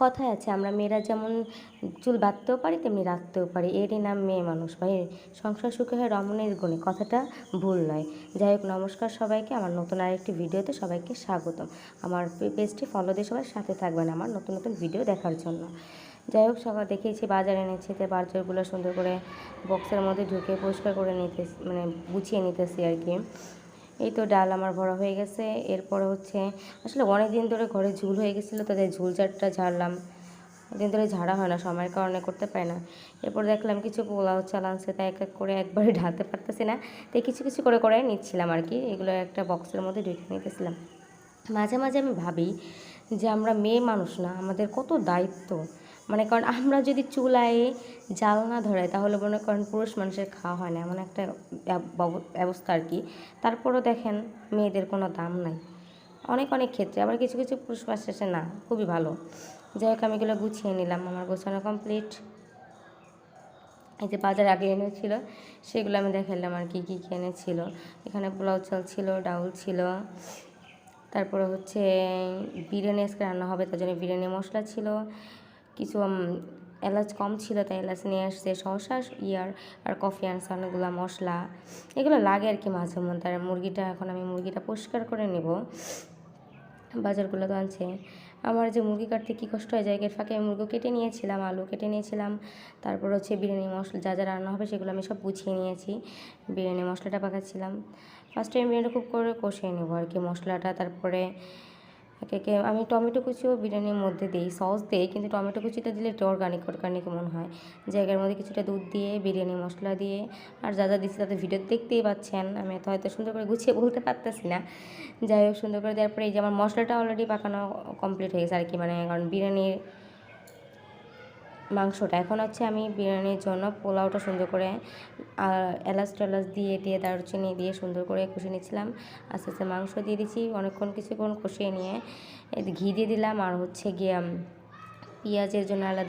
কথায় আছে আমরা মেয়েরা যেমন চুল বাঁধতেও পারি তেমনি রাখতেও পারি, এরই নাম মেয়ে মানুষ। ভাই সংসার সুখে হয় রমণীর গুণে, কথাটা ভুল নয়। যাই হোক, নমস্কার সবাইকে, আমার নতুন আরেকটি ভিডিওতে সবাইকে স্বাগতম। আমার পেজটি ফলো দিয়ে সবাই সাথে থাকবেন আমার নতুন নতুন ভিডিও দেখার জন্য। যাই হোক, সবাই দেখিয়েছি বাজার এনেছি, তো বাজারগুলো সুন্দর করে বক্সের মধ্যে ঢুকে পরিষ্কার করে নিতে মানে গুছিয়ে নিতেছি আর কি। এই তো ডাল আমার ভরা হয়ে গেছে। এরপরে হচ্ছে আসলে অনেক দিন ধরে ঘরে ঝুল হয়ে গেছিলো, তাদের ঝুল ঝাড়টা ঝাড়লাম। দিন ধরে ঝাড়া হয় না, সময়ের কারণে করতে পারি না। এরপর দেখলাম কিছু পোলাও চাল আনছে, তাই এক এক করে একবারে ঢালতে পারতেছি না, তাই কিছু কিছু করে করে নিচ্ছিলাম আর কি। এগুলো একটা বক্সের মধ্যে ঢুকে নিতেছিলাম। মাঝে মাঝে আমি ভাবি যে আমরা মেয়ে মানুষ না, আমাদের কত দায়িত্ব। মানে কারণ আমরা যদি চুলায় জাল না ধরে তাহলে মনে করেন পুরুষ মানুষের খাওয়া হয় না, এমন একটা ব্যবস্থা আর কি। তারপরও দেখেন মেয়েদের কোনো দাম নাই অনেক অনেক ক্ষেত্রে, আবার কিছু কিছু পুরুষ মানুষের না, খুবই ভালো। যাই হোক, আমি এগুলো গুছিয়ে নিলাম, আমার গোছানো কমপ্লিট। এই যে বাজার আগে এনেছিল সেগুলো আমি দেখালাম আর কি কী কী এনেছিল। এখানে পোলাও চাল ছিল, ডাউল ছিল, তারপরে হচ্ছে বিরিয়ানি আজকে রান্না হবে তার জন্য বিরিয়ানি মশলা ছিল, কিছু এলাচ কম ছিল তাই এলাচ নিয়ে আসছে, শসা আর কফি আনছে, অনেকগুলো মশলা, এগুলো লাগে আর কি মাঝে মধ্যে। আর মুরগিটা, এখন আমি মুরগিটা পরিষ্কার করে নেব। বাজারগুলো তো আনছে। আমার যে মুরগি কাটতে কী কষ্ট হয়, জায়গার ফাঁকে আমি মুরগি কেটে নিয়েছিলাম, আলু কেটে নিয়েছিলাম, তারপর হচ্ছে বিরিয়ানি মশলা যা যা রান্না হবে সেগুলো আমি সব গুছিয়ে নিয়েছি। বিরিয়ানি মশলাটা পাকাচ্ছিলাম। ফার্স্টে আমি বিরিয়ানিটা খুব করে কষিয়ে নেবো আর কি মশলাটা। তারপরে একে একে আমি টমেটো কুচিও বিরিয়ানির মধ্যে দিই, সস দিই, কিন্তু টমেটো কুচিটা দিলে একটু অর্গানিক অর্গানিক মনে হয়। জায়গার মধ্যে কিছুটা দুধ দিয়ে বিরিয়ানি মশলা দিয়ে আর যা যা দিচ্ছি তাদের ভিডিও দেখতেই পাচ্ছেন, আমি এত হয়তো সুন্দর করে গুছিয়ে বলতে পারতেছি না। যাই হোক, সুন্দর করে দেওয়ার পরে এই যে আমার মশলাটা অলরেডি পাকানো কমপ্লিট হয়ে গেছে আর কি, মানে কারণ বিরিয়ানির মাংসটা এখন হচ্ছে আমি বিরিয়ানির জন্য পোলাওটা সুন্দর করে এলাচ টেলাচ দিয়ে দারুচিনি দিয়ে সুন্দর করে কষিয়ে নিচ্ছিলাম। আস্তে আস্তে মাংস দিয়ে দিচ্ছি, অনেকক্ষণ কিছুক্ষণ কষিয়ে নিয়ে ঘি দিয়ে দিলাম। আর হচ্ছে গিয়ে পেঁয়াজের জন্য আলাদা